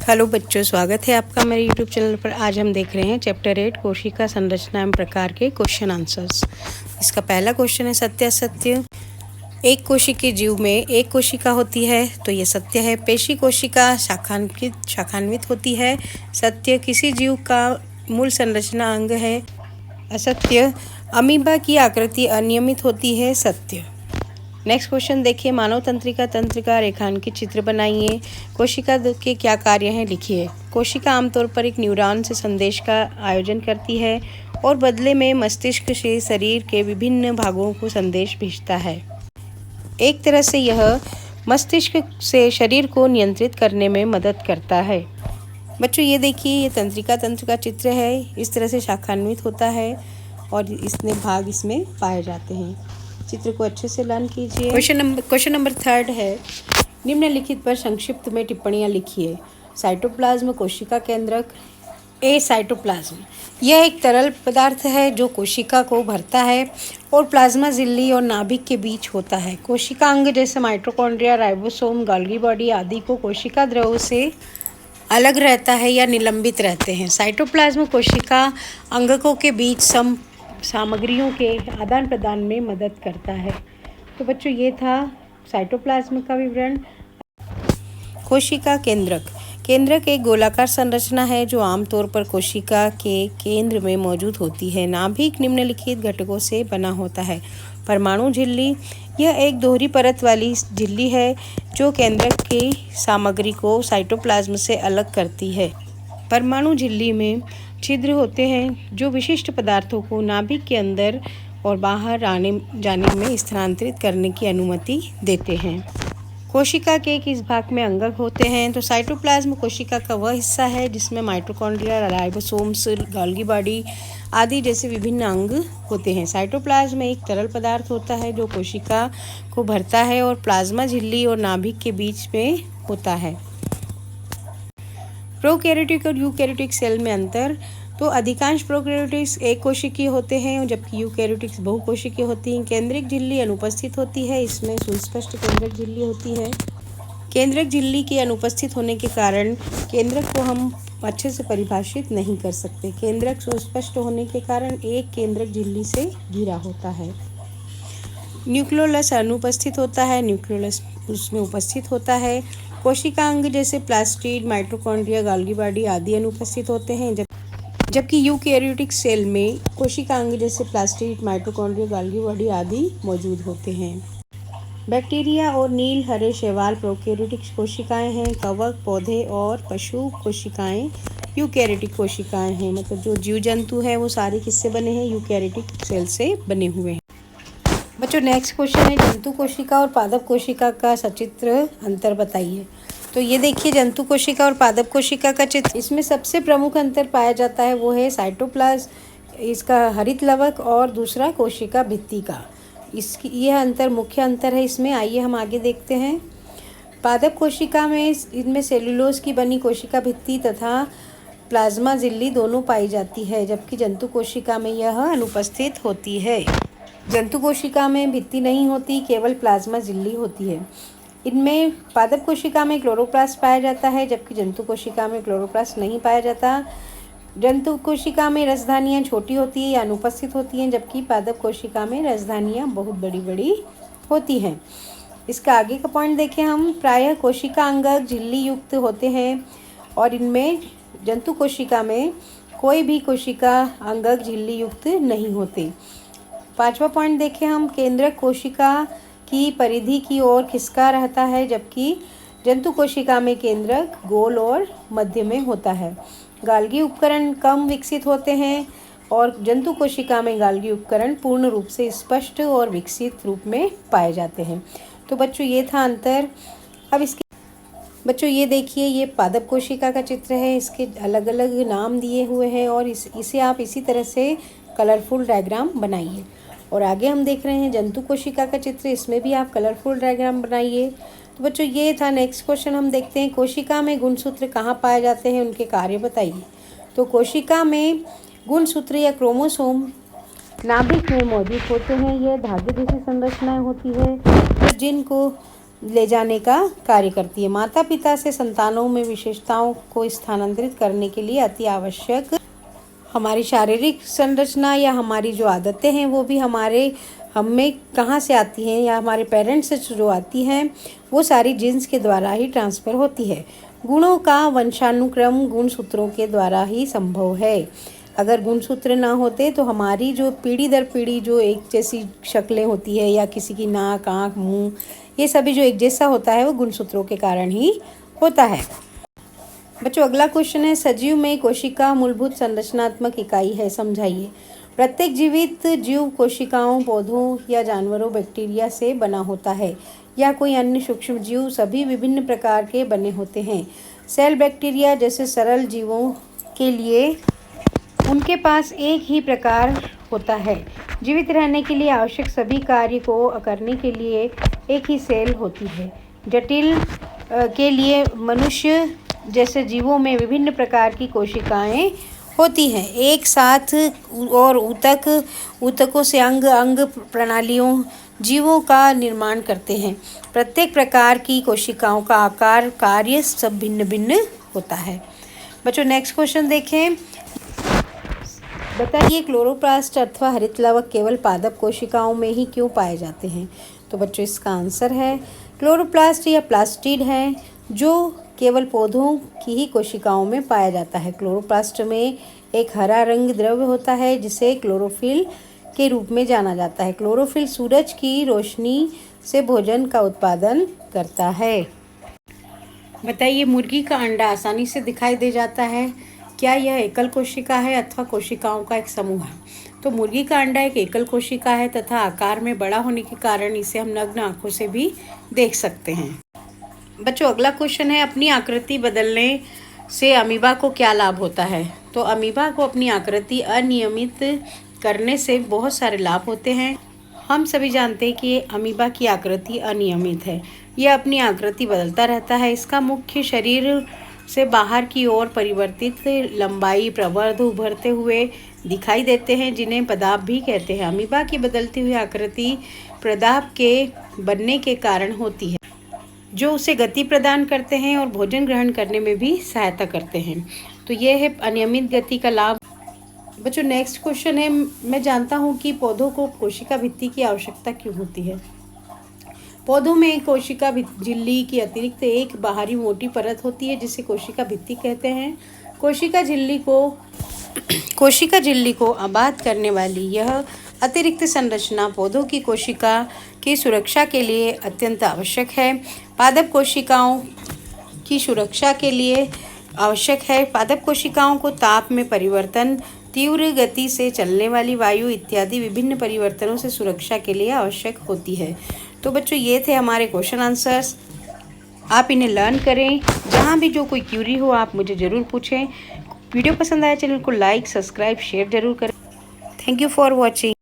Hello बच्चों, स्वागत है आपका मेरे यूट्यूब चैनल पर। आज हम देख रहे हैं चैप्टर 8 कोशिका संरचना एवं प्रकार के क्वेश्चन आंसर्स। इसका पहला क्वेश्चन है सत्यासत्य। एक कोशिकीय जीव में एक कोशिका होती है, तो ये सत्य है। पेशी कोशिका शाखान्वित होती है, सत्य। किसी जीव का मूल संरचना अंग है, असत्य। अमीबा की आकृति अनियमित होती है, सत्य। नेक्स्ट क्वेश्चन देखिए, मानव तंत्रिका तंत्र का रेखांकित चित्र बनाइए। कोशिका के क्या कार्य हैं, लिखिए। कोशिका आमतौर पर एक न्यूरॉन से संदेश का आयोजन करती है और बदले में मस्तिष्क से शरीर के विभिन्न भागों को संदेश भेजता है। एक तरह से यह मस्तिष्क से शरीर को नियंत्रित करने में मदद करता है। बच्चों ये देखिए, ये तंत्रिका तंत्र का चित्र है। इस तरह से शाखान्वित होता है और इसमें भाग इसमें पाए जाते हैं। चित्र को अच्छे से लर्न कीजिए। क्वेश्चन नंबर 3 है, निम्नलिखित पर संक्षिप्त में टिप्पणियाँ लिखिए। साइटोप्लाज्म कोशिका केंद्रक। ए साइटोप्लाज्म, यह एक तरल पदार्थ है जो कोशिका को भरता है और प्लाज्मा झिल्ली और नाभिक के बीच होता है। कोशिका अंग जैसे माइटोकॉन्ड्रिया, राइबोसोम, गोल्गी बॉडी आदि को कोशिका द्रव से अलग रहता है या निलंबित रहते हैं। साइटोप्लाज्म कोशिका अंगकों के बीच सामग्रियों के आदान प्रदान में मदद करता है। तो बच्चों ये था साइटोप्लाज्म का विवरण। कोशिका केंद्रक एक गोलाकार संरचना है जो आमतौर पर कोशिका के केंद्र में मौजूद होती है। नाभिक निम्नलिखित घटकों से बना होता है। परमाणु झिल्ली, यह एक दोहरी परत वाली झिल्ली है जो केंद्रक की सामग्री को साइटोप्लाज्म से अलग करती है। परमाणु झिल्ली में छिद्र होते हैं जो विशिष्ट पदार्थों को नाभिक के अंदर और बाहर आने जाने में स्थानांतरित करने की अनुमति देते हैं। कोशिका के किस भाग में अंगक होते हैं, तो साइटोप्लाज्म कोशिका का वह हिस्सा है जिसमें माइटोकॉन्ड्रिया, राइबोसोम्स, गोल्गी बॉडी आदि जैसे विभिन्न अंग होते हैं। साइटोप्लाज्म एक तरल पदार्थ होता है जो कोशिका को भरता है और प्लाज्मा झिल्ली और नाभिक के बीच में होता है। प्रोकैरियोटिक और यूकैरियोटिक सेल में अंतर, तो अधिकांश प्रोकैरियोटिक्स एक कोशिकीय होते हैं जबकि यूकैरियोटिक्स बहुकोशिकीय होती हैं। केंद्रक झिल्ली अनुपस्थित होती है, इसमें सुस्पष्ट केंद्रक झिल्ली होती है। केंद्रक झिल्ली के अनुपस्थित होने के कारण केंद्रक को हम अच्छे से परिभाषित नहीं कर सकते। केंद्रक सुस्पष्ट होने के कारण एक केंद्रक झिल्ली से घिरा होता है। न्यूक्लियोलस अनुपस्थित होता है, न्यूक्लियोलस उसमें उपस्थित होता है। कोशिका अंग जैसे प्लास्टिड, माइटोकॉन्ड्रिया, गोल्गी बॉडी आदि अनुपस्थित होते हैं, जबकि यूकैरियोटिक सेल में कोशिका अंग जैसे प्लास्टिड, माइटोकॉन्ड्रिया, गोल्गी बॉडी आदि मौजूद होते हैं। बैक्टीरिया और नील हरे शैवाल प्रोकैरियोटिक कोशिकाएं हैं। कवक, पौधे और पशु कोशिकाएं यूकैरियोटिक कोशिकाएं हैं। मतलब जो जीव जंतु है वो सारे किससे बने हैं, यूकैरियोटिक सेल से बने हुए हैं। बच्चों नेक्स्ट क्वेश्चन है, जंतु कोशिका और पादप कोशिका का सचित्र अंतर बताइए। तो ये देखिए, जंतु कोशिका और पादप कोशिका का चित्र। इसमें सबसे प्रमुख अंतर पाया जाता है वो है साइटोप्लाज्म, इसका हरित लवक, और दूसरा कोशिका भित्ति का। यह अंतर मुख्य अंतर है इसमें। आइए हम आगे देखते हैं। पादप कोशिका में इनमें सेलुलोज की बनी कोशिका भित्ति तथा प्लाज्मा झिल्ली दोनों पाई जाती है, जबकि जंतु कोशिका में यह अनुपस्थित होती है। जंतु कोशिका में भित्ति नहीं होती, केवल प्लाज्मा झिल्ली होती है। इनमें पादप कोशिका में क्लोरोप्लास्ट पाया जाता है, जबकि जंतु कोशिका में क्लोरोप्लास्ट नहीं पाया जाता। जंतु कोशिका में रसधानियाँ छोटी होती है या अनुपस्थित होती हैं, जबकि पादप कोशिका में रसधानियाँ बहुत बड़ी बड़ी होती हैं। इसका आगे का पॉइंट देखें हम। प्रायः कोशिका अंगक झिल्ली युक्त होते हैं और इनमें जंतु कोशिका में कोई भी कोशिका अंगक झिल्ली युक्त नहीं होते। 5वां पॉइंट देखें हम। केंद्रक कोशिका की परिधि की ओर खिसका रहता है, जबकि जंतु कोशिका में केंद्रक गोल और मध्य में होता है। गोल्गी उपकरण कम विकसित होते हैं और जंतु कोशिका में गोल्गी उपकरण पूर्ण रूप से स्पष्ट और विकसित रूप में पाए जाते हैं। तो बच्चों ये था अंतर। अब इसके बच्चों ये देखिए, ये पादप कोशिका का चित्र है। इसके अलग अलग नाम दिए हुए हैं और इसे आप इसी तरह से कलरफुल डायग्राम बनाइए। और आगे हम देख रहे हैं जंतु कोशिका का चित्र, इसमें भी आप कलरफुल डायग्राम बनाइए। तो बच्चों ये था। नेक्स्ट क्वेश्चन हम देखते हैं, कोशिका में गुणसूत्र कहाँ पाए जाते हैं, उनके कार्य बताइए। तो कोशिका में गुणसूत्र या क्रोमोसोम नाभिक में मौजूद होते हैं। यह धागे जैसी संरचनाएं होती है जिनको ले जाने का कार्य करती है। माता पिता से संतानों में विशेषताओं को स्थानांतरित करने के लिए अति आवश्यक हमारी शारीरिक संरचना या हमारी जो आदतें हैं वो भी हमें कहाँ से आती हैं या हमारे पेरेंट्स से जो आती हैं वो सारी जीन्स के द्वारा ही ट्रांसफ़र होती है। गुणों का वंशानुक्रम गुणसूत्रों के द्वारा ही संभव है। अगर गुणसूत्र ना होते तो हमारी जो पीढ़ी दर पीढ़ी जो एक जैसी शक्लें होती है या किसी की नाक, आँख, मुँह, ये सभी जो एक जैसा होता है वो गुणसूत्रों के कारण ही होता है। बच्चों अगला क्वेश्चन है, सजीव में कोशिका मूलभूत संरचनात्मक इकाई है, समझाइए। प्रत्येक जीवित जीव कोशिकाओं, पौधों या जानवरों, बैक्टीरिया से बना होता है या कोई अन्य सूक्ष्म जीव सभी विभिन्न प्रकार के बने होते हैं। सेल बैक्टीरिया जैसे सरल जीवों के लिए उनके पास एक ही प्रकार होता है। जीवित रहने के लिए आवश्यक सभी कार्य को करने के लिए एक ही सेल होती है। जटिल के लिए मनुष्य जैसे जीवों में विभिन्न प्रकार की कोशिकाएं होती हैं। एक साथ और ऊतकों से अंग प्रणालियों जीवों का निर्माण करते हैं। प्रत्येक प्रकार की कोशिकाओं का आकार, कार्य सब भिन्न भिन्न होता है। बच्चों नेक्स्ट क्वेश्चन देखें। बताइए क्लोरोप्लास्ट अथवा हरितलवक केवल पादप कोशिकाओं में ही क्यों पाए जाते हैं? तो बच्चों इसका आंसर है क्लोरोप्लास्ट या प्लास्टिड है जो केवल पौधों की ही कोशिकाओं में पाया जाता है। क्लोरोप्लास्ट में एक हरा रंग द्रव्य होता है जिसे क्लोरोफिल के रूप में जाना जाता है। क्लोरोफिल सूरज की रोशनी से भोजन का उत्पादन करता है। बताइए मुर्गी का अंडा आसानी से दिखाई दे जाता है, क्या यह एकल कोशिका है अथवा कोशिकाओं का एक समूह है? तो मुर्गी का अंडा एक एकल कोशिका है तथा आकार में बड़ा होने के कारण इसे हम नग्न आंखों से भी देख सकते हैं। बच्चों अगला क्वेश्चन है, अपनी आकृति बदलने से अमीबा को क्या लाभ होता है? तो अमीबा को अपनी आकृति अनियमित करने से बहुत सारे लाभ होते हैं। हम सभी जानते हैं कि अमीबा की आकृति अनियमित है, यह अपनी आकृति बदलता रहता है। इसका मुख्य शरीर से बाहर की ओर परिवर्तित लंबाई, प्रवर्ध उभरते हुए दिखाई देते हैं जिन्हें पदार्थ भी कहते हैं। अमीबा की बदलती हुई आकृति पदार्थ के बनने के कारण होती है जो उसे गति प्रदान करते हैं और भोजन ग्रहण करने में भी सहायता करते हैं। तो यह है अनियमित गति का लाभ। बच्चों नेक्स्ट क्वेश्चन है, मैं जानता हूँ कि पौधों को कोशिका भित्ति की आवश्यकता क्यों होती है? पौधों में कोशिका झिल्ली की अतिरिक्त एक बाहरी मोटी परत होती है जिसे कोशिका भित्ति कहते हैं। कोशिका झिल्ली को आबाद करने वाली यह अतिरिक्त संरचना पौधों की कोशिका की सुरक्षा के लिए अत्यंत आवश्यक है। पादप कोशिकाओं की सुरक्षा के लिए आवश्यक है। पादप कोशिकाओं को ताप में परिवर्तन, तीव्र गति से चलने वाली वायु इत्यादि विभिन्न परिवर्तनों से सुरक्षा के लिए आवश्यक होती है। तो बच्चों ये थे हमारे क्वेश्चन आंसर्स। आप इन्हें लर्न करें। जहाँ भी जो कोई क्यूरी हो आप मुझे ज़रूर पूछें। वीडियो पसंद आया चैनल को लाइक, सब्सक्राइब, शेयर ज़रूर करें। Thank you for watching.